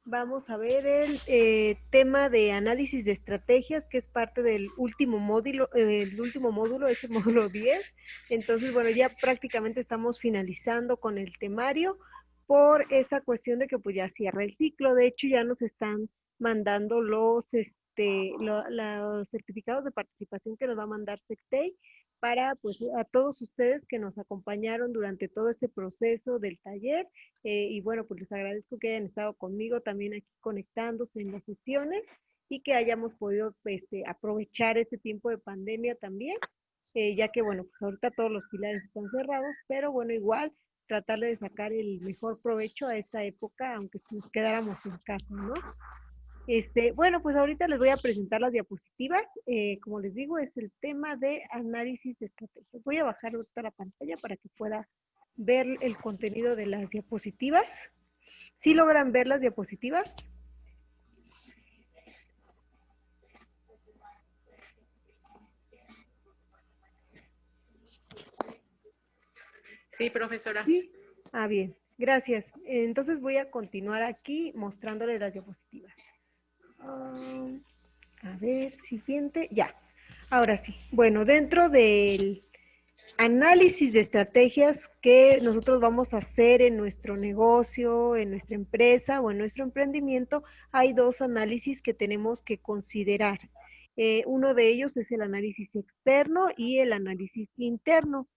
vamos a ver el tema de análisis de estrategias, que es parte del último módulo, es el módulo 10. Entonces, bueno, ya prácticamente estamos finalizando con el temario por esa cuestión de que pues ya cierra el ciclo. De hecho, ya nos están mandando los certificados de participación que nos va a mandar Sectei para pues a todos ustedes que nos acompañaron durante todo este proceso del taller. Y bueno, pues les agradezco que hayan estado conmigo también aquí conectándose en las sesiones y que hayamos podido aprovechar este tiempo de pandemia también, ya que bueno, pues ahorita todos los pilares están cerrados, pero bueno, igual tratarle de sacar el mejor provecho a esta época, aunque nos quedáramos en casa, ¿no? Bueno, pues ahorita les voy a presentar las diapositivas. Como les digo, es el tema de análisis de estrategias. Voy a bajar ahorita la pantalla para que pueda ver el contenido de las diapositivas. ¿Sí logran ver las diapositivas? Sí, profesora. Sí. Ah, bien. Gracias. Entonces voy a continuar aquí mostrándoles las diapositivas. A ver, siguiente. Ya. Ahora sí. Bueno, dentro del análisis de estrategias que nosotros vamos a hacer en nuestro negocio, en nuestra empresa o en nuestro emprendimiento, hay dos análisis que tenemos que considerar. Uno de ellos es el análisis externo y el análisis interno.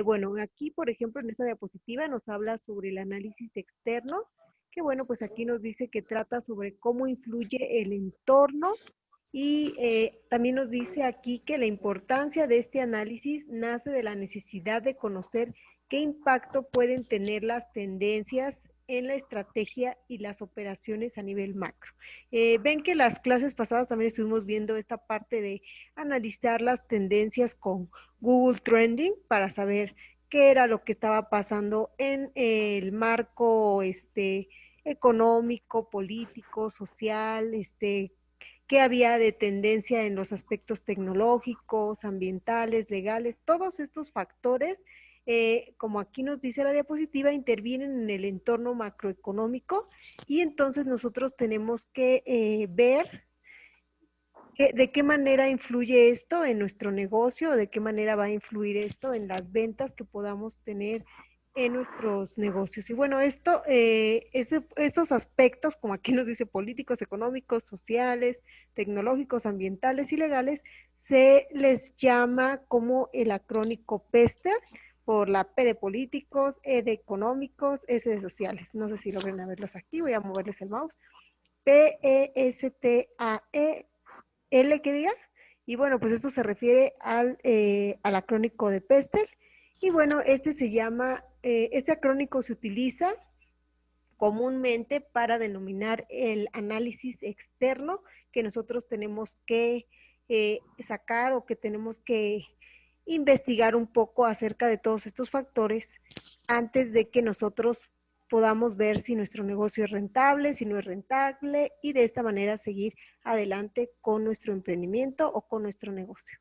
Bueno, aquí, por ejemplo, en esta diapositiva nos habla sobre el análisis externo, que bueno, pues aquí nos dice que trata sobre cómo influye el entorno y también nos dice aquí que la importancia de este análisis nace de la necesidad de conocer qué impacto pueden tener las tendencias en la estrategia y las operaciones a nivel macro. Ven que las clases pasadas también estuvimos viendo esta parte de analizar las tendencias con Google Trending para saber qué era lo que estaba pasando en el marco económico, político, social, qué había de tendencia en los aspectos tecnológicos, ambientales, legales, todos estos factores, como aquí nos dice la diapositiva, intervienen en el entorno macroeconómico y entonces nosotros tenemos que ver de qué manera influye esto en nuestro negocio, de qué manera va a influir esto en las ventas que podamos tener en nuestros negocios. Y bueno, estos aspectos, como aquí nos dice, políticos, económicos, sociales, tecnológicos, ambientales y legales, se les llama como el acrónico PESTEL, por la P de políticos, E de económicos, S de sociales. No sé si logren verlos aquí, voy a moverles el mouse. PESTAE L que diga, y bueno, pues esto se refiere al acrónico de Pestel, y bueno, este acrónico se utiliza comúnmente para denominar el análisis externo que nosotros tenemos que sacar o que tenemos que investigar un poco acerca de todos estos factores antes de que nosotros podamos ver si nuestro negocio es rentable, si no es rentable y de esta manera seguir adelante con nuestro emprendimiento o con nuestro negocio.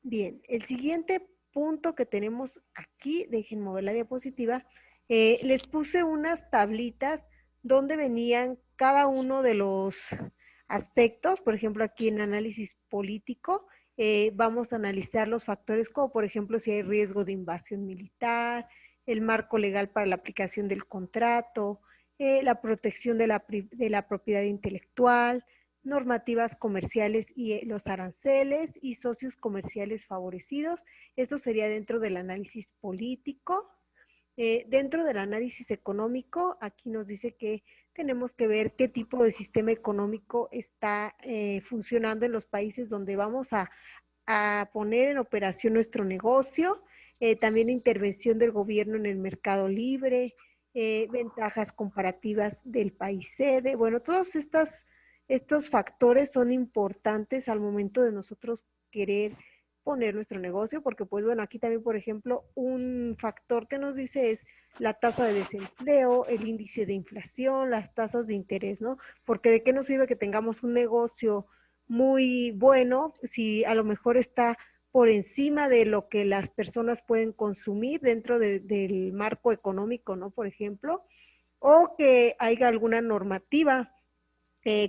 Bien, el siguiente punto que tenemos aquí, dejen mover la diapositiva, les puse unas tablitas donde venían cada uno de los aspectos. Por ejemplo, aquí en análisis político vamos a analizar los factores como por ejemplo si hay riesgo de invasión militar, el marco legal para la aplicación del contrato, la protección de la propiedad intelectual, normativas comerciales y los aranceles y socios comerciales favorecidos. Esto sería dentro del análisis político. Dentro del análisis económico, aquí nos dice que tenemos que ver qué tipo de sistema económico está funcionando en los países donde vamos a poner en operación nuestro negocio, también intervención del gobierno en el mercado libre, ventajas comparativas del país sede. Bueno, todos estos factores son importantes al momento de nosotros querer poner nuestro negocio, porque pues bueno, aquí también, por ejemplo, un factor que nos dice es la tasa de desempleo, el índice de inflación, las tasas de interés, ¿no? Porque de qué nos sirve que tengamos un negocio muy bueno si a lo mejor está por encima de lo que las personas pueden consumir dentro del marco económico, ¿no? Por ejemplo, o que haya alguna normativa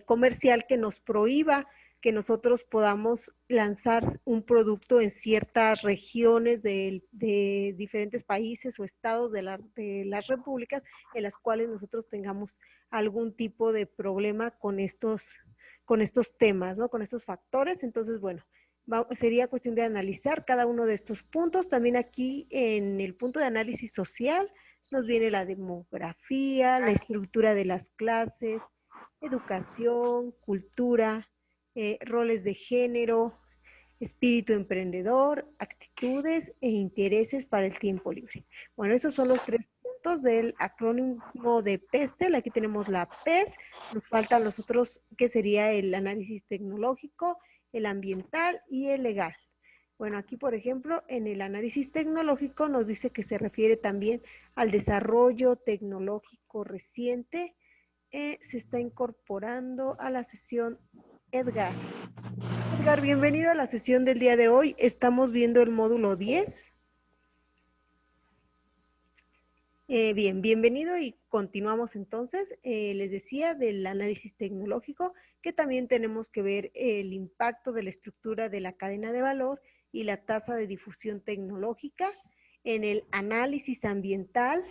comercial que nos prohíba que nosotros podamos lanzar un producto en ciertas regiones de diferentes países o estados de las repúblicas en las cuales nosotros tengamos algún tipo de problema con estos temas, ¿no? Con estos factores. Entonces, bueno, sería cuestión de analizar cada uno de estos puntos. También aquí en el punto de análisis social nos viene la demografía, la estructura de las clases, educación, cultura, roles de género, espíritu emprendedor, actitudes e intereses para el tiempo libre. Bueno, esos son los 3 puntos del acrónimo de PESTEL. Aquí tenemos la PES, nos faltan los otros, que sería el análisis tecnológico, el ambiental y el legal. Bueno, aquí por ejemplo, en el análisis tecnológico nos dice que se refiere también al desarrollo tecnológico reciente. Se está incorporando a la sesión Edgar. Edgar, bienvenido a la sesión del día de hoy. Estamos viendo el módulo 10. Bien, bienvenido y continuamos entonces. Les decía del análisis tecnológico que también tenemos que ver el impacto de la estructura de la cadena de valor y la tasa de difusión tecnológica. En el análisis ambiental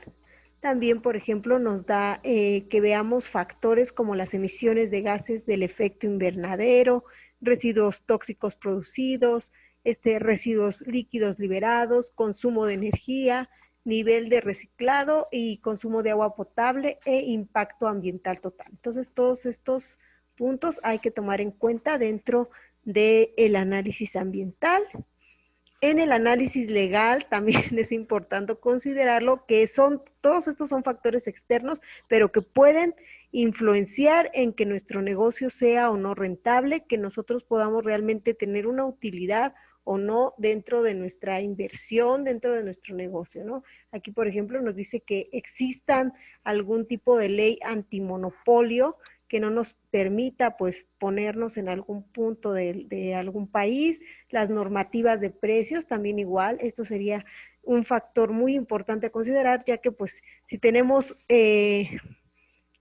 también, por ejemplo, nos da que veamos factores como las emisiones de gases del efecto invernadero, residuos tóxicos producidos, residuos líquidos liberados, consumo de energía, nivel de reciclado y consumo de agua potable e impacto ambiental total. Entonces, todos estos puntos hay que tomar en cuenta dentro del análisis ambiental. En el análisis legal también es importante considerarlo que todos estos son factores externos, pero que pueden influenciar en que nuestro negocio sea o no rentable, que nosotros podamos realmente tener una utilidad o no dentro de nuestra inversión, dentro de nuestro negocio, ¿no? Aquí, por ejemplo, nos dice que existan algún tipo de ley antimonopolio que no nos permita, pues, ponernos en algún punto de algún país. Las normativas de precios también igual, esto sería un factor muy importante a considerar, ya que pues si tenemos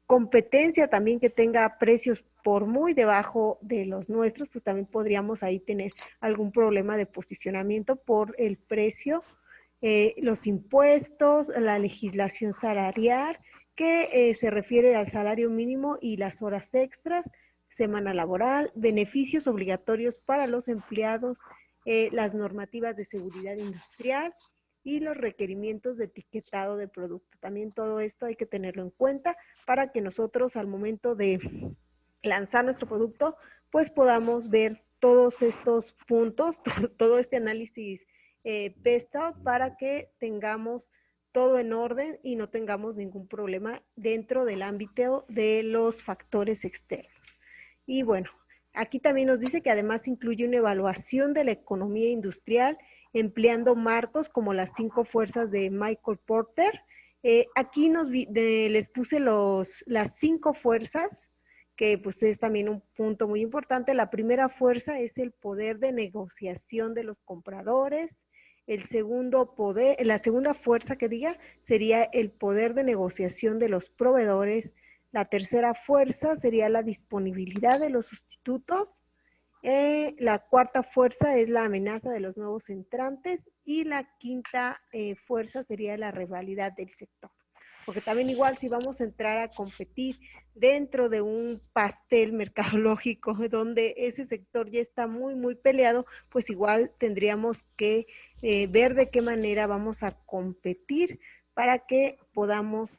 competencia también que tenga precios por muy debajo de los nuestros, pues también podríamos ahí tener algún problema de posicionamiento por el precio, los impuestos, la legislación salarial, que se refiere al salario mínimo y las horas extras, semana laboral, beneficios obligatorios para los empleados, las normativas de seguridad industrial y los requerimientos de etiquetado de producto. También todo esto hay que tenerlo en cuenta para que nosotros al momento de lanzar nuestro producto, pues podamos ver todos estos puntos, todo este análisis PESTEL para que tengamos todo en orden y no tengamos ningún problema dentro del ámbito de los factores externos. Y bueno, aquí también nos dice que además incluye una evaluación de la economía industrial empleando marcos como las 5 fuerzas de Michael Porter. Aquí les puse las 5 fuerzas, que pues es también un punto muy importante. La primera fuerza es el poder de negociación de los compradores. La segunda fuerza que diga sería el poder de negociación de los proveedores. La tercera fuerza sería la disponibilidad de los sustitutos. La cuarta fuerza es la amenaza de los nuevos entrantes y la quinta fuerza sería la rivalidad del sector. Porque también igual si vamos a entrar a competir dentro de un pastel mercadológico donde ese sector ya está muy, muy peleado, pues igual tendríamos que ver de qué manera vamos a competir para que podamos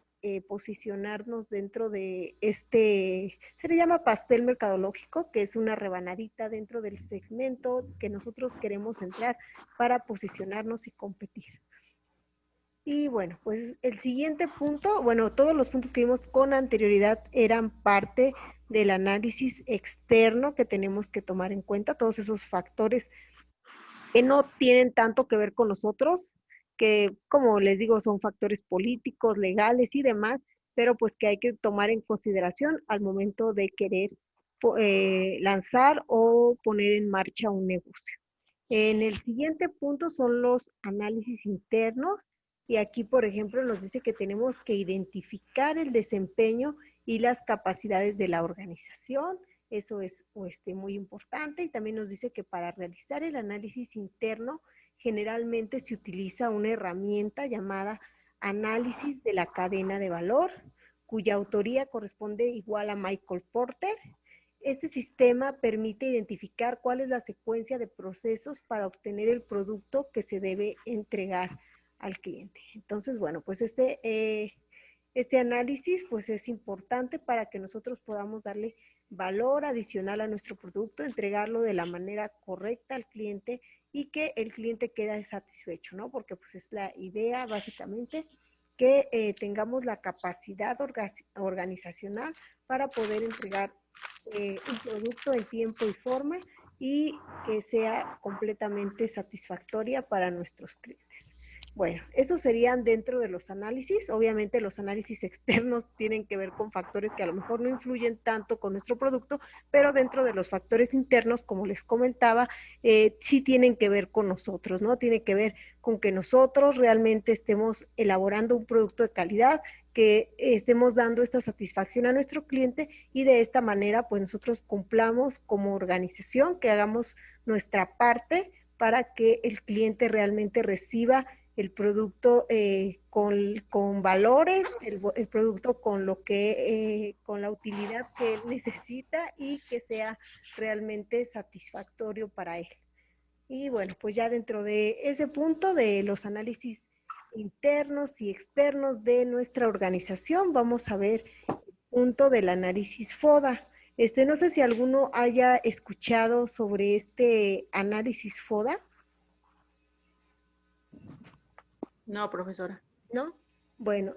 posicionarnos dentro de se le llama pastel mercadológico, que es una rebanadita dentro del segmento que nosotros queremos entrar para posicionarnos y competir. Y bueno, pues el siguiente punto, bueno, todos los puntos que vimos con anterioridad eran parte del análisis externo que tenemos que tomar en cuenta, todos esos factores que no tienen tanto que ver con nosotros, que como les digo son factores políticos, legales y demás, pero pues que hay que tomar en consideración al momento de querer lanzar o poner en marcha un negocio. En el siguiente punto son los análisis internos. Y aquí, por ejemplo, nos dice que tenemos que identificar el desempeño y las capacidades de la organización. Eso es muy importante. Y también nos dice que para realizar el análisis interno, generalmente se utiliza una herramienta llamada análisis de la cadena de valor, cuya autoría corresponde igual a Michael Porter. Este sistema permite identificar cuál es la secuencia de procesos para obtener el producto que se debe entregar al cliente. Entonces, bueno, pues este análisis pues es importante para que nosotros podamos darle valor adicional a nuestro producto, entregarlo de la manera correcta al cliente y que el cliente quede satisfecho, ¿no? Porque pues es la idea básicamente que tengamos la capacidad organizacional para poder entregar un producto en tiempo y forma y que sea completamente satisfactoria para nuestros clientes. Bueno, esos serían dentro de los análisis. Obviamente los análisis externos tienen que ver con factores que a lo mejor no influyen tanto con nuestro producto, pero dentro de los factores internos, como les comentaba, sí tienen que ver con nosotros, ¿no? Tiene que ver con que nosotros realmente estemos elaborando un producto de calidad, que estemos dando esta satisfacción a nuestro cliente y de esta manera pues nosotros cumplamos como organización, que hagamos nuestra parte para que el cliente realmente reciba el producto con valores, el producto con lo que, con la utilidad que él necesita y que sea realmente satisfactorio para él. Y bueno, pues ya dentro de ese punto de los análisis internos y externos de nuestra organización, vamos a ver el punto del análisis FODA. No sé si alguno haya escuchado sobre este análisis FODA. No, profesora. ¿No? Bueno,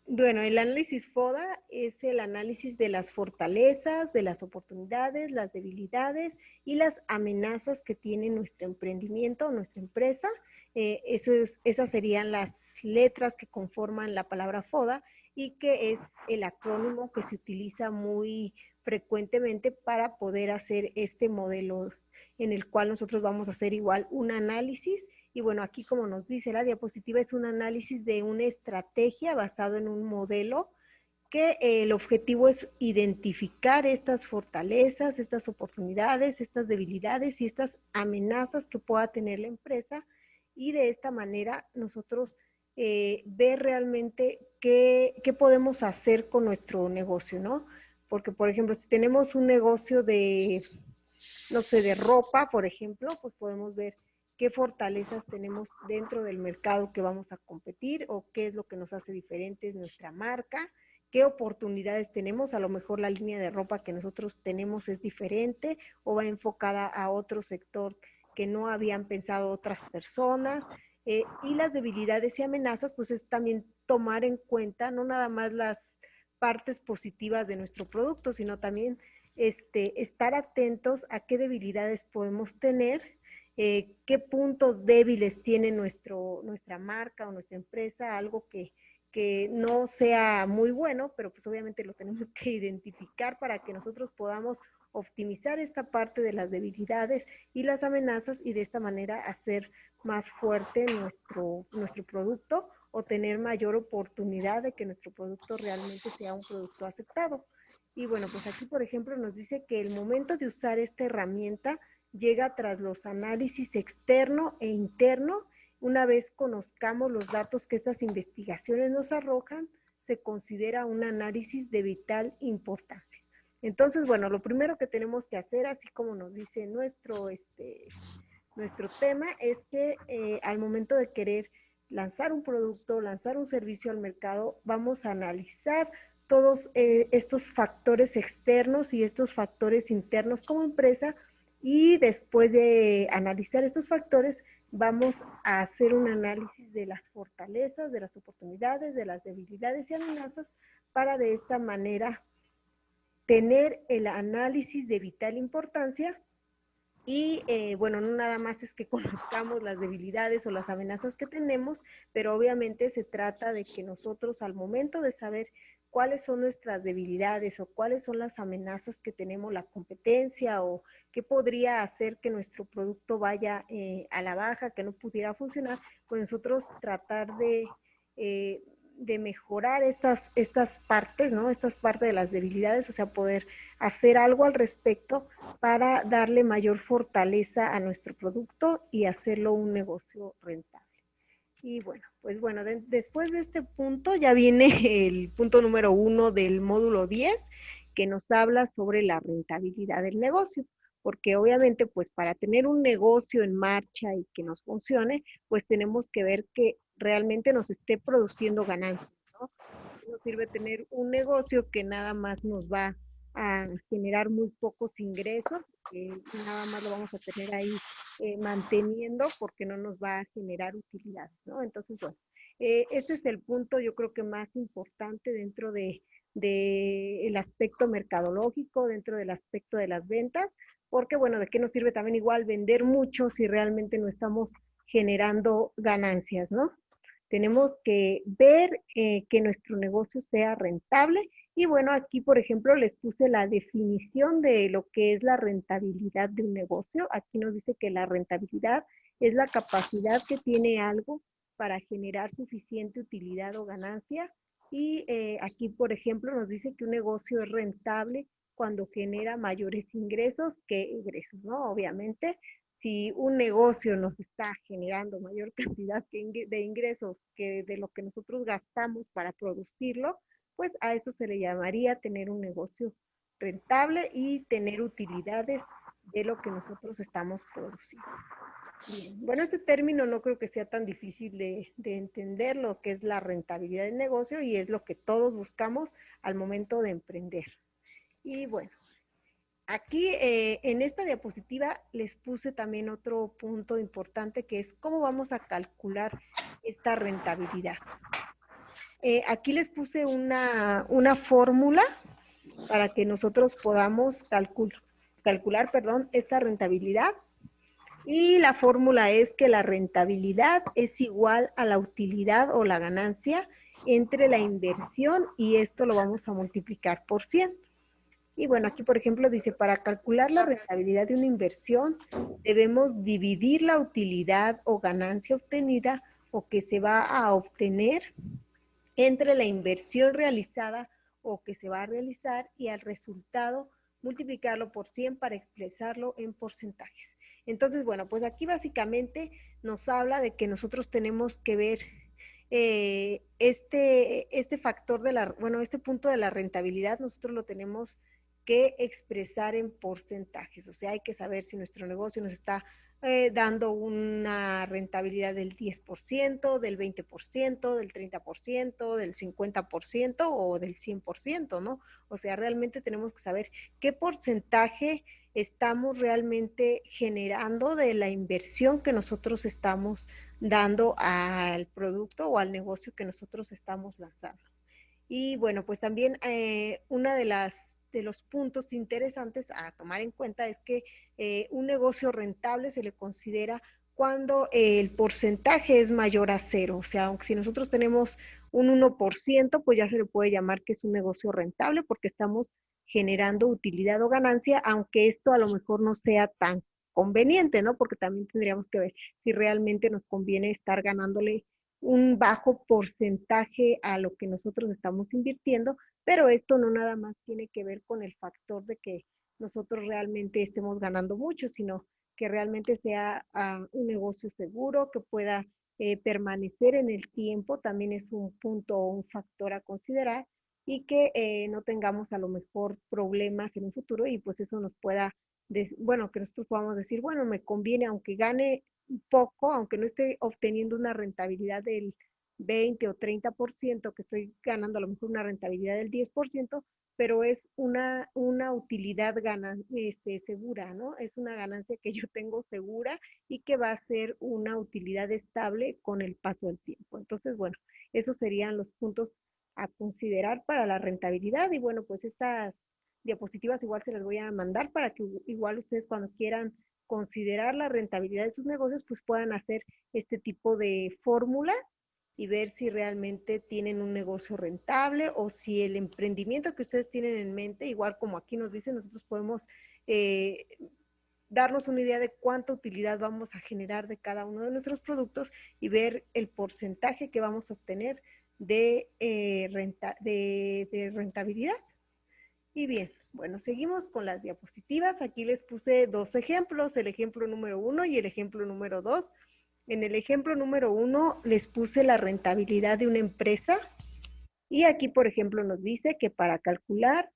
bueno, el análisis FODA es el análisis de las fortalezas, de las oportunidades, las debilidades y las amenazas que tiene nuestro emprendimiento, nuestra empresa. Esas serían las letras que conforman la palabra FODA y que es el acrónimo que se utiliza muy frecuentemente para poder hacer este modelo en el cual nosotros vamos a hacer igual un análisis. Y bueno, aquí como nos dice la diapositiva, es un análisis de una estrategia basado en un modelo que el objetivo es identificar estas fortalezas, estas oportunidades, estas debilidades y estas amenazas que pueda tener la empresa y de esta manera nosotros ver realmente qué podemos hacer con nuestro negocio, ¿no? Porque, por ejemplo, si tenemos un negocio de, no sé, de ropa, por ejemplo, pues podemos ver qué fortalezas tenemos dentro del mercado que vamos a competir o qué es lo que nos hace diferentes nuestra marca, qué oportunidades tenemos, a lo mejor la línea de ropa que nosotros tenemos es diferente o va enfocada a otro sector que no habían pensado otras personas. Y las debilidades y amenazas, pues es también tomar en cuenta no nada más las partes positivas de nuestro producto, sino también estar atentos a qué debilidades podemos tener, qué puntos débiles tiene nuestra marca o nuestra empresa, algo que no sea muy bueno, pero pues obviamente lo tenemos que identificar para que nosotros podamos optimizar esta parte de las debilidades y las amenazas y de esta manera hacer más fuerte nuestro producto o tener mayor oportunidad de que nuestro producto realmente sea un producto aceptado. Y bueno, pues aquí por ejemplo nos dice que el momento de usar esta herramienta llega tras los análisis externo e interno. Una vez conozcamos los datos que estas investigaciones nos arrojan, se considera un análisis de vital importancia. Entonces, bueno, lo primero que tenemos que hacer, así como nos dice nuestro tema, es que al momento de querer lanzar un producto, lanzar un servicio al mercado, vamos a analizar todos estos factores externos y estos factores internos como empresa y después de analizar estos factores vamos a hacer un análisis de las fortalezas, de las oportunidades, de las debilidades y amenazas para de esta manera tener el análisis de vital importancia y bueno, no nada más es que conozcamos las debilidades o las amenazas que tenemos, pero obviamente se trata de que nosotros al momento de saber cuáles son nuestras debilidades o cuáles son las amenazas que tenemos la competencia o qué podría hacer que nuestro producto vaya a la baja, que no pudiera funcionar, pues nosotros tratar de mejorar estas partes, ¿no? Estas partes de las debilidades, o sea, poder hacer algo al respecto para darle mayor fortaleza a nuestro producto y hacerlo un negocio rentable. Y bueno, pues bueno, después de este punto ya viene el punto número 1 del módulo 10, que nos habla sobre la rentabilidad del negocio, porque obviamente pues para tener un negocio en marcha y que nos funcione, pues tenemos que ver que realmente nos esté produciendo ganancias, ¿no? No sirve tener un negocio que nada más nos va a generar muy pocos ingresos, nada más lo vamos a tener ahí manteniendo porque no nos va a generar utilidades, ¿no? Entonces, bueno, ese es el punto yo creo que más importante dentro de el aspecto mercadológico, dentro del aspecto de las ventas, porque bueno, ¿de qué nos sirve también igual vender mucho si realmente no estamos generando ganancias, ¿no? Tenemos que ver que nuestro negocio sea rentable. Y bueno, aquí, por ejemplo, les puse la definición de lo que es la rentabilidad de un negocio. Aquí nos dice que la rentabilidad es la capacidad que tiene algo para generar suficiente utilidad o ganancia. Y aquí, por ejemplo, nos dice que un negocio es rentable cuando genera mayores ingresos que egresos, ¿no? Obviamente, si un negocio nos está generando mayor cantidad de ingresos que de lo que nosotros gastamos para producirlo, pues a eso se le llamaría tener un negocio rentable y tener utilidades de lo que nosotros estamos produciendo. Bien, bueno, este término no creo que sea tan difícil de entender lo que es la rentabilidad del negocio y es lo que todos buscamos al momento de emprender. Y bueno, aquí en esta diapositiva les puse también otro punto importante que es cómo vamos a calcular esta rentabilidad. Aquí les puse una fórmula para que nosotros podamos calcular esta rentabilidad. Y la fórmula es que la rentabilidad es igual a la utilidad o la ganancia entre la inversión y esto lo vamos a multiplicar por 100. Y bueno, aquí por ejemplo dice, para calcular la rentabilidad de una inversión, debemos dividir la utilidad o ganancia obtenida o que se va a obtener entre la inversión realizada o que se va a realizar y al resultado multiplicarlo por 100 para expresarlo en porcentajes. Entonces, bueno, pues aquí básicamente nos habla de que nosotros tenemos que ver este factor este punto de la rentabilidad, nosotros lo tenemos que expresar en porcentajes, o sea, hay que saber si nuestro negocio nos está dando una rentabilidad del 10%, del 20%, del 30%, del 50% o del 100%, ¿no? O sea, realmente tenemos que saber qué porcentaje estamos realmente generando de la inversión que nosotros estamos dando al producto o al negocio que nosotros estamos lanzando. Y bueno, pues también una de los puntos interesantes a tomar en cuenta es que un negocio rentable se le considera cuando el porcentaje es mayor a cero. O sea, aunque si nosotros tenemos un 1%, pues ya se le puede llamar que es un negocio rentable porque estamos generando utilidad o ganancia, aunque esto a lo mejor no sea tan conveniente, ¿no? Porque también tendríamos que ver si realmente nos conviene estar ganándole un bajo porcentaje a lo que nosotros estamos invirtiendo, pero esto no nada más tiene que ver con el factor de que nosotros realmente estemos ganando mucho, sino que realmente sea un negocio seguro, que pueda permanecer en el tiempo, también es un punto o un factor a considerar y que no tengamos a lo mejor problemas en un futuro y pues eso nos pueda, bueno, que nosotros podamos decir, bueno, me conviene aunque gane poco, aunque no esté obteniendo una rentabilidad del 20 o 30%, que estoy ganando a lo mejor una rentabilidad del 10%, pero es una utilidad segura, ¿no? Es una ganancia que yo tengo segura y que va a ser una utilidad estable con el paso del tiempo. Entonces, bueno, esos serían los puntos a considerar para la rentabilidad y bueno, pues estas diapositivas igual se las voy a mandar para que igual ustedes cuando quieran considerar la rentabilidad de sus negocios, pues puedan hacer este tipo de fórmula y ver si realmente tienen un negocio rentable o si el emprendimiento que ustedes tienen en mente, igual como aquí nos dicen, nosotros podemos darnos una idea de cuánta utilidad vamos a generar de cada uno de nuestros productos y ver el porcentaje que vamos a obtener de rentabilidad. Y bien, bueno, seguimos con las diapositivas. Aquí les puse dos ejemplos, el ejemplo número 1 y el ejemplo número 2. En el ejemplo número 1 les puse la rentabilidad de una empresa y aquí, por ejemplo, nos dice que para calcular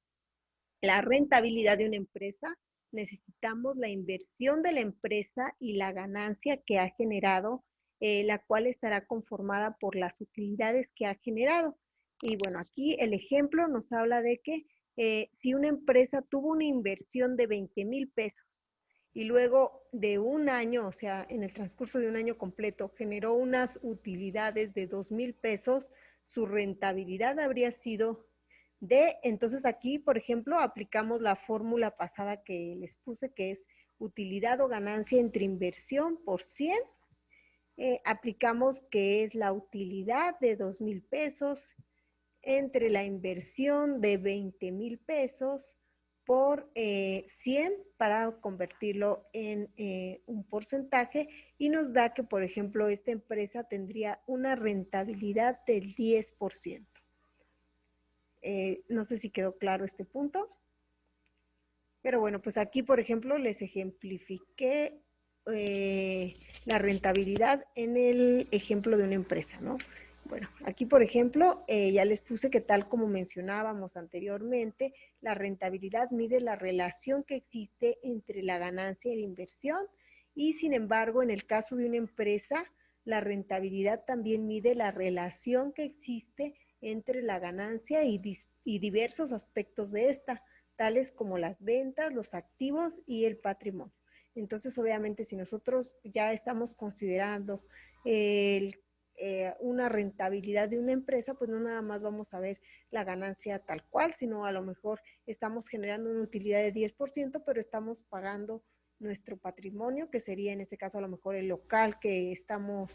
la rentabilidad de una empresa necesitamos la inversión de la empresa y la ganancia que ha generado, la cual estará conformada por las utilidades que ha generado. Y bueno, aquí el ejemplo nos habla de que si una empresa tuvo una inversión de 20,000 pesos y luego de un año, o sea, en el transcurso de un año completo, generó unas utilidades de 2,000 pesos, su rentabilidad habría sido entonces aquí, por ejemplo, aplicamos la fórmula pasada que les puse, que es utilidad o ganancia entre inversión por 100. Aplicamos que es la utilidad de 2,000 pesos entre la inversión de 20,000 pesos por 100 para convertirlo en un porcentaje y nos da que, por ejemplo, esta empresa tendría una rentabilidad del 10%. No sé si quedó claro este punto, pero bueno, pues aquí, por ejemplo, les ejemplifiqué la rentabilidad en el ejemplo de una empresa, ¿no? Bueno, aquí, por ejemplo, ya les puse que tal como mencionábamos anteriormente, la rentabilidad mide la relación que existe entre la ganancia y la inversión y, sin embargo, en el caso de una empresa, la rentabilidad también mide la relación que existe entre la ganancia y diversos aspectos de esta, tales como las ventas, los activos y el patrimonio. Entonces, obviamente, si nosotros ya estamos considerando una rentabilidad de una empresa, pues no nada más vamos a ver la ganancia tal cual, sino a lo mejor estamos generando una utilidad de 10%, pero estamos pagando nuestro patrimonio, que sería en este caso a lo mejor el local que estamos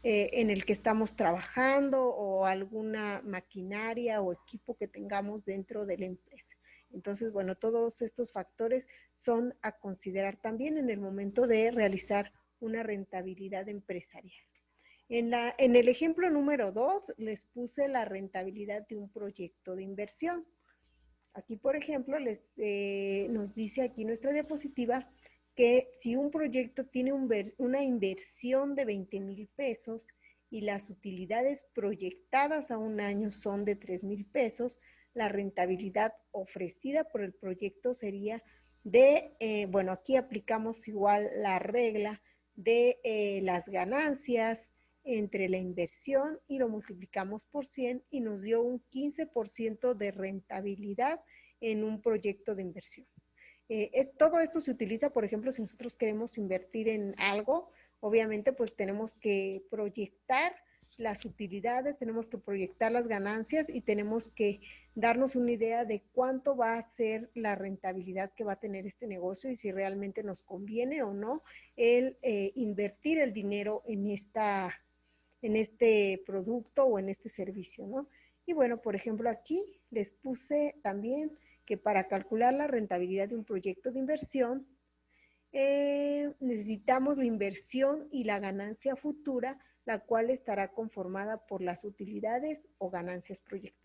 en el que estamos trabajando o alguna maquinaria o equipo que tengamos dentro de la empresa. Entonces, bueno, todos estos factores son a considerar también en el momento de realizar una rentabilidad empresarial. En el ejemplo número 2 les puse la rentabilidad de un proyecto de inversión. Aquí, por ejemplo, nos dice aquí nuestra diapositiva que si un proyecto tiene una inversión de 20,000 pesos y las utilidades proyectadas a un año son de 3,000 pesos, la rentabilidad ofrecida por el proyecto sería bueno, aquí aplicamos igual la regla de las ganancias entre la inversión y lo multiplicamos por 100 y nos dio un 15% de rentabilidad en un proyecto de inversión. Todo esto se utiliza, por ejemplo, si nosotros queremos invertir en algo, obviamente pues tenemos que proyectar las utilidades, tenemos que proyectar las ganancias y tenemos que darnos una idea de cuánto va a ser la rentabilidad que va a tener este negocio y si realmente nos conviene o no el invertir el dinero en este producto o en este servicio, ¿no? Y bueno, por ejemplo, aquí les puse también que para calcular la rentabilidad de un proyecto de inversión, necesitamos la inversión y la ganancia futura, la cual estará conformada por las utilidades o ganancias proyectadas.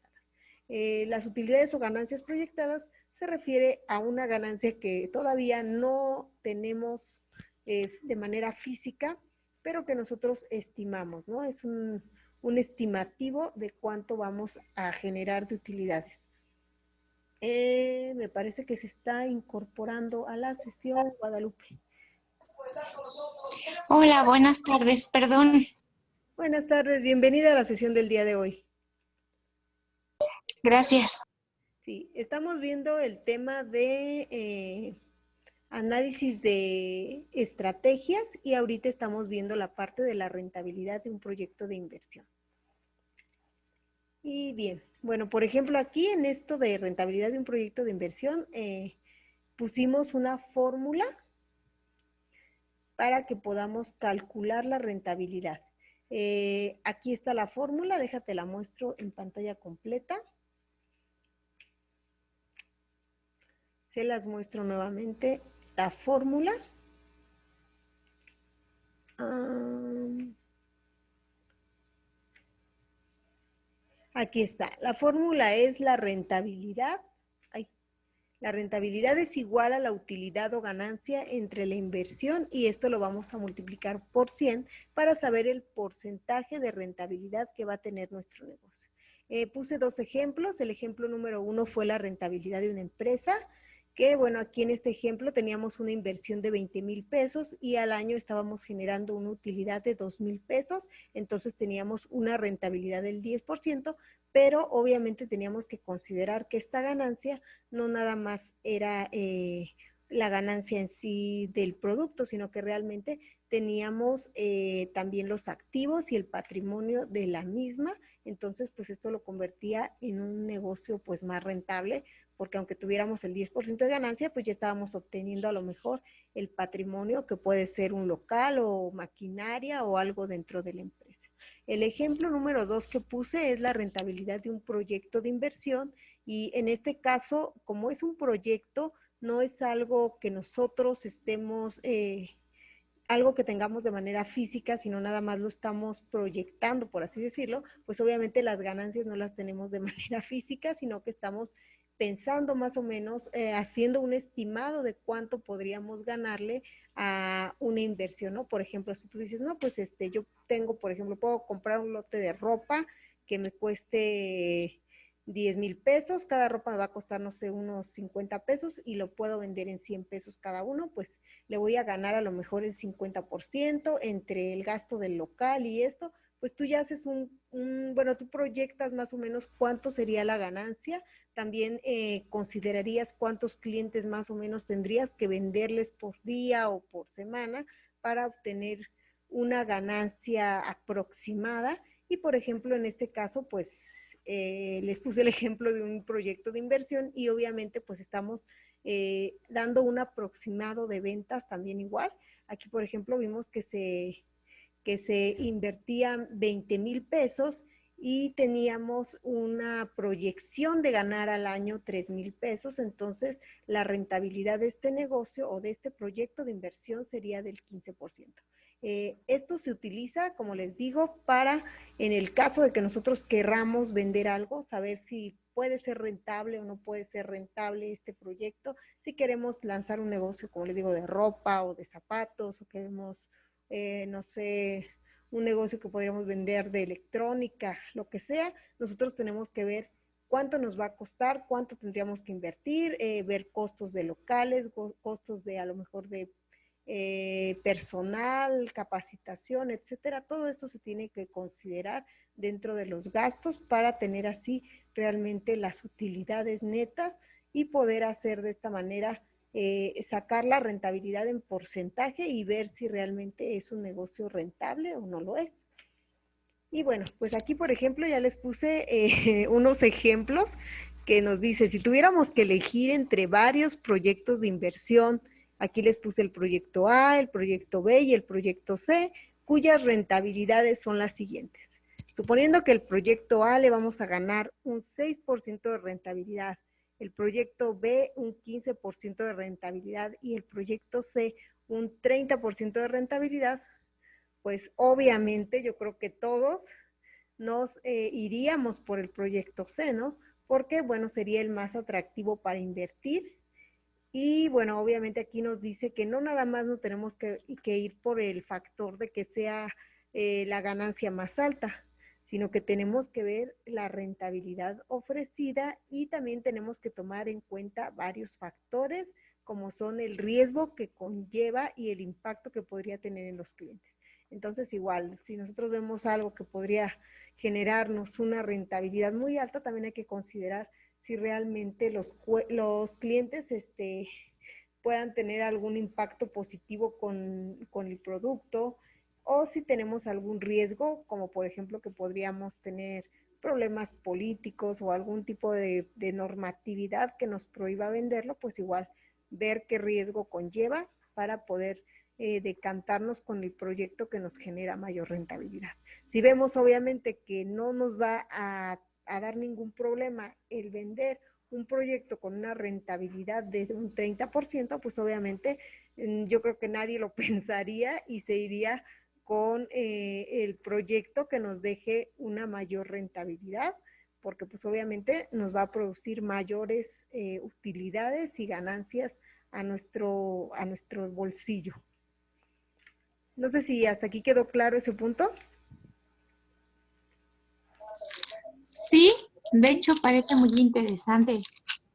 Las utilidades o ganancias proyectadas se refiere a una ganancia que todavía no tenemos de manera física, pero que nosotros estimamos, ¿no? Es un estimativo de cuánto vamos a generar de utilidades. Me parece que se está incorporando a la sesión Guadalupe. Hola, buenas tardes, perdón. Buenas tardes, bienvenida a la sesión del día de hoy. Gracias. Sí, estamos viendo el tema de análisis de estrategias y ahorita estamos viendo la parte de la rentabilidad de un proyecto de inversión. Y bien, bueno, por ejemplo, aquí en esto de rentabilidad de un proyecto de inversión, pusimos una fórmula para que podamos calcular la rentabilidad. Aquí está la fórmula, déjate la muestro en pantalla completa. Se las muestro nuevamente la fórmula. Aquí está. La fórmula es la rentabilidad. La rentabilidad es igual a la utilidad o ganancia entre la inversión y esto lo vamos a multiplicar por 100 para saber el porcentaje de rentabilidad que va a tener nuestro negocio. Puse dos ejemplos. El ejemplo número 1 fue la rentabilidad de una empresa, que bueno, aquí en este ejemplo teníamos una inversión de 20,000 pesos y al año estábamos generando una utilidad de 2,000 pesos, entonces teníamos una rentabilidad del 10%, pero obviamente teníamos que considerar que esta ganancia no nada más era la ganancia en sí del producto, sino que realmente teníamos también los activos y el patrimonio de la misma, entonces pues esto lo convertía en un negocio pues más rentable, porque aunque tuviéramos el 10% de ganancia, pues ya estábamos obteniendo a lo mejor el patrimonio que puede ser un local o maquinaria o algo dentro de la empresa. El ejemplo número 2 que puse es la rentabilidad de un proyecto de inversión y en este caso, como es un proyecto, no es algo que nosotros estemos, algo que tengamos de manera física, sino nada más lo estamos proyectando, por así decirlo, pues obviamente las ganancias no las tenemos de manera física, sino que estamos pensando más o menos, haciendo un estimado de cuánto podríamos ganarle a una inversión, ¿no? Por ejemplo, si tú dices, no, pues yo tengo, por ejemplo, puedo comprar un lote de ropa que me cueste 10,000 pesos, cada ropa me va a costar, no sé, unos 50 pesos y lo puedo vender en 100 pesos cada uno, pues le voy a ganar a lo mejor el 50% entre el gasto del local y esto, pues tú ya haces bueno, tú proyectas más o menos cuánto sería la ganancia, también considerarías cuántos clientes más o menos tendrías que venderles por día o por semana para obtener una ganancia aproximada y por ejemplo en este caso pues les puse el ejemplo de un proyecto de inversión y obviamente pues estamos dando un aproximado de ventas también igual. Aquí por ejemplo vimos que se invertían 20,000 pesos y teníamos una proyección de ganar al año 3,000 pesos, entonces la rentabilidad de este negocio o de este proyecto de inversión sería del 15%. Esto se utiliza, como les digo, para, en el caso de que nosotros querramos vender algo, saber si puede ser rentable o no puede ser rentable este proyecto, si queremos lanzar un negocio, como les digo, de ropa o de zapatos, o queremos no sé, un negocio que podríamos vender de electrónica, lo que sea, nosotros tenemos que ver cuánto nos va a costar, cuánto tendríamos que invertir, ver costos de locales, costos de a lo mejor de personal, capacitación, etcétera. Todo esto se tiene que considerar dentro de los gastos para tener así realmente las utilidades netas y poder hacer de esta manera sacar la rentabilidad en porcentaje y ver si realmente es un negocio rentable o no lo es. Y bueno, pues aquí por ejemplo ya les puse unos ejemplos que nos dice, si tuviéramos que elegir entre varios proyectos de inversión, aquí les puse el proyecto A, el proyecto B y el proyecto C, cuyas rentabilidades son las siguientes. Suponiendo que el proyecto A le vamos a ganar un 6% de rentabilidad, el proyecto B un 15% de rentabilidad y el proyecto C un 30% de rentabilidad, pues obviamente yo creo que todos nos iríamos por el proyecto C, ¿no? Porque, bueno, sería el más atractivo para invertir. Y bueno, obviamente aquí nos dice que no nada más no tenemos que ir por el factor de que sea la ganancia más alta, sino que tenemos que ver la rentabilidad ofrecida y también tenemos que tomar en cuenta varios factores como son el riesgo que conlleva y el impacto que podría tener en los clientes. Entonces, igual, si nosotros vemos algo que podría generarnos una rentabilidad muy alta, también hay que considerar si realmente los clientes puedan tener algún impacto positivo con el producto o si tenemos algún riesgo, como por ejemplo que podríamos tener problemas políticos o algún tipo de normatividad que nos prohíba venderlo, pues igual ver qué riesgo conlleva para poder decantarnos con el proyecto que nos genera mayor rentabilidad. Si vemos obviamente que no nos va a dar ningún problema el vender un proyecto con una rentabilidad de un 30%, pues obviamente yo creo que nadie lo pensaría y se iría con el proyecto que nos deje una mayor rentabilidad, porque pues obviamente nos va a producir mayores utilidades y ganancias a nuestro bolsillo. No sé si hasta aquí quedó claro ese punto. Sí, de hecho parece muy interesante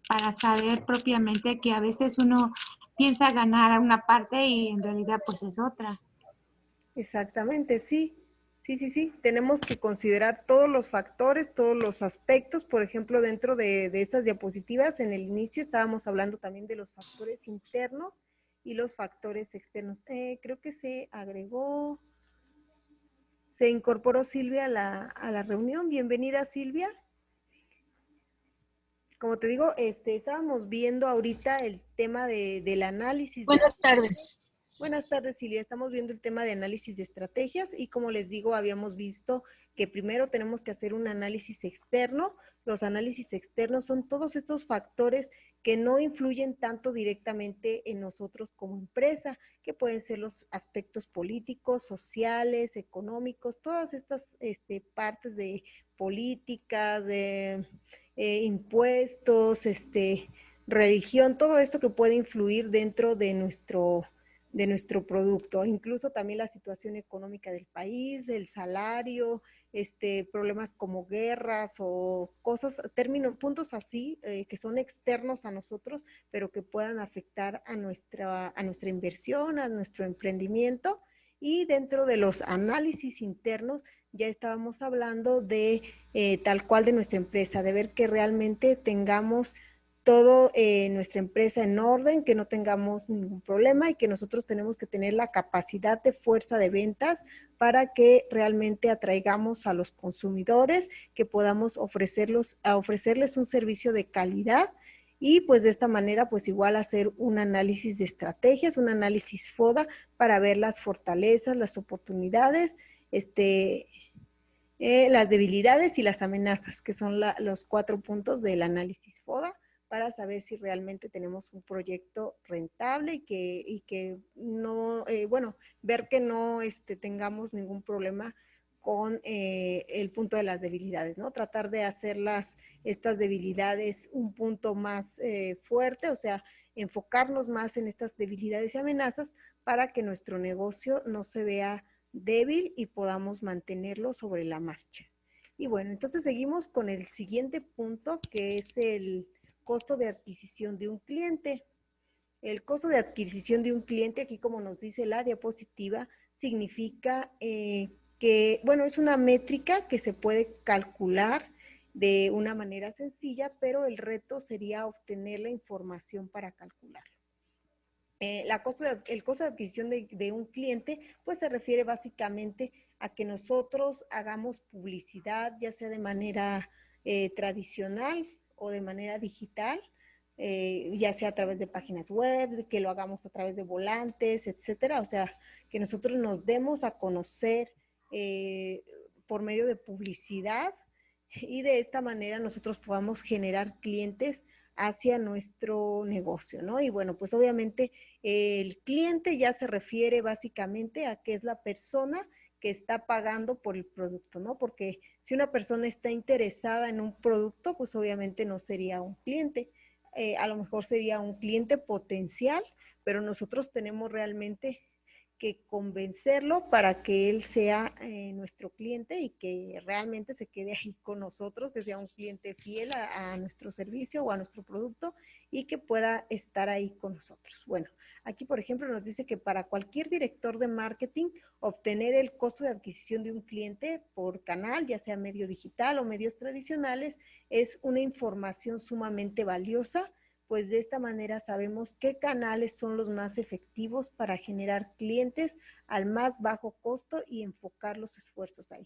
para saber propiamente que a veces uno piensa ganar una parte y en realidad pues es otra. Exactamente, sí. Sí. Tenemos que considerar todos los factores, todos los aspectos. Por ejemplo, dentro de estas diapositivas, en el inicio estábamos hablando también de los factores internos y los factores externos. Creo que se incorporó Silvia a la reunión. Bienvenida, Silvia. Como te digo, estábamos viendo ahorita el tema del análisis. Buenas tardes. Buenas tardes, Silvia. Estamos viendo el tema de análisis de estrategias y como les digo, habíamos visto que primero tenemos que hacer un análisis externo. Los análisis externos son todos estos factores que no influyen tanto directamente en nosotros como empresa, que pueden ser los aspectos políticos, sociales, económicos, todas estas partes de políticas, de impuestos, religión, todo esto que puede influir dentro de nuestro producto, incluso también la situación económica del país, el salario, problemas como guerras o cosas, puntos así que son externos a nosotros, pero que puedan afectar a nuestra inversión, a nuestro emprendimiento. Y dentro de los análisis internos ya estábamos hablando de tal cual de nuestra empresa, de ver que realmente tengamos todo nuestra empresa en orden, que no tengamos ningún problema y que nosotros tenemos que tener la capacidad de fuerza de ventas para que realmente atraigamos a los consumidores, que podamos ofrecerles un servicio de calidad y pues de esta manera pues igual hacer un análisis de estrategias, un análisis FODA para ver las fortalezas, las oportunidades, las debilidades y las amenazas, que son los 4 puntos del análisis FODA, para saber si realmente tenemos un proyecto rentable y que no, ver que no tengamos ningún problema con el punto de las debilidades, ¿no? Tratar de hacer estas debilidades un punto más fuerte, o sea, enfocarnos más en estas debilidades y amenazas para que nuestro negocio no se vea débil y podamos mantenerlo sobre la marcha. Y bueno, entonces seguimos con el siguiente punto, que es el costo de adquisición de un cliente. El costo de adquisición de un cliente, aquí como nos dice la diapositiva, significa que, bueno, es una métrica que se puede calcular de una manera sencilla, pero el reto sería obtener la información para calcularlo. El costo de adquisición de un cliente, pues se refiere básicamente a que nosotros hagamos publicidad, ya sea de manera tradicional o de manera digital, ya sea a través de páginas web, que lo hagamos a través de volantes, etcétera. O sea, que nosotros nos demos a conocer por medio de publicidad y de esta manera nosotros podamos generar clientes hacia nuestro negocio, ¿no? Y bueno, pues obviamente el cliente ya se refiere básicamente a que es la persona que está pagando por el producto, ¿no? Porque si una persona está interesada en un producto, pues obviamente no sería un cliente, a lo mejor sería un cliente potencial, pero nosotros tenemos realmente que convencerlo para que él sea nuestro cliente y que realmente se quede ahí con nosotros, que sea un cliente fiel a nuestro servicio o a nuestro producto y que pueda estar ahí con nosotros. Bueno, aquí por ejemplo nos dice que para cualquier director de marketing, obtener el costo de adquisición de un cliente por canal, ya sea medio digital o medios tradicionales, es una información sumamente valiosa, pues de esta manera sabemos qué canales son los más efectivos para generar clientes al más bajo costo y enfocar los esfuerzos ahí.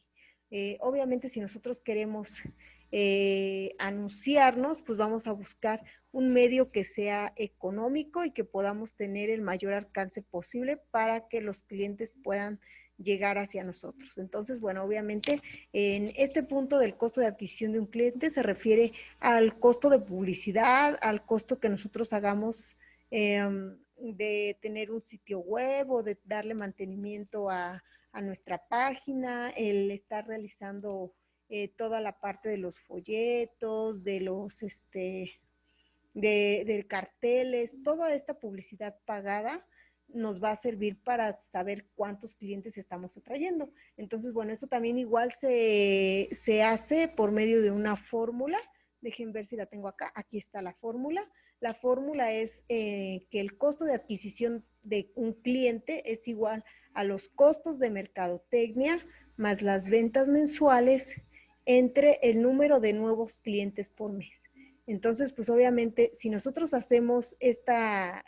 Obviamente si nosotros queremos anunciarnos, pues vamos a buscar un medio que sea económico y que podamos tener el mayor alcance posible para que los clientes puedan llegar hacia nosotros. Entonces, bueno, obviamente en este punto del costo de adquisición de un cliente se refiere al costo de publicidad, al costo que nosotros hagamos de tener un sitio web o de darle mantenimiento a nuestra página, el estar realizando toda la parte de los folletos, de los de carteles, toda esta publicidad pagada nos va a servir para saber cuántos clientes estamos atrayendo. Entonces, bueno, esto también igual se hace por medio de una fórmula. Dejen ver si la tengo acá. Aquí está la fórmula. La fórmula es que el costo de adquisición de un cliente es igual a los costos de mercadotecnia más las ventas mensuales entre el número de nuevos clientes por mes. Entonces, pues obviamente, si nosotros hacemos esta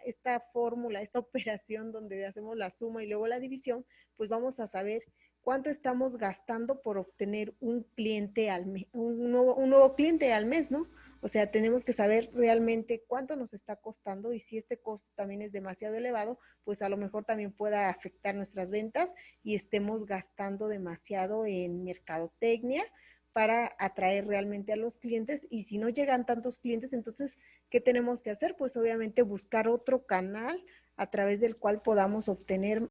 fórmula, esta operación donde hacemos la suma y luego la división, pues vamos a saber cuánto estamos gastando por obtener un cliente al mes, un nuevo cliente al mes, ¿no? O sea, tenemos que saber realmente cuánto nos está costando y si este costo también es demasiado elevado, pues a lo mejor también pueda afectar nuestras ventas y estemos gastando demasiado en mercadotecnia para atraer realmente a los clientes y si no llegan tantos clientes, entonces, ¿qué tenemos que hacer? Pues obviamente buscar otro canal a través del cual podamos obtener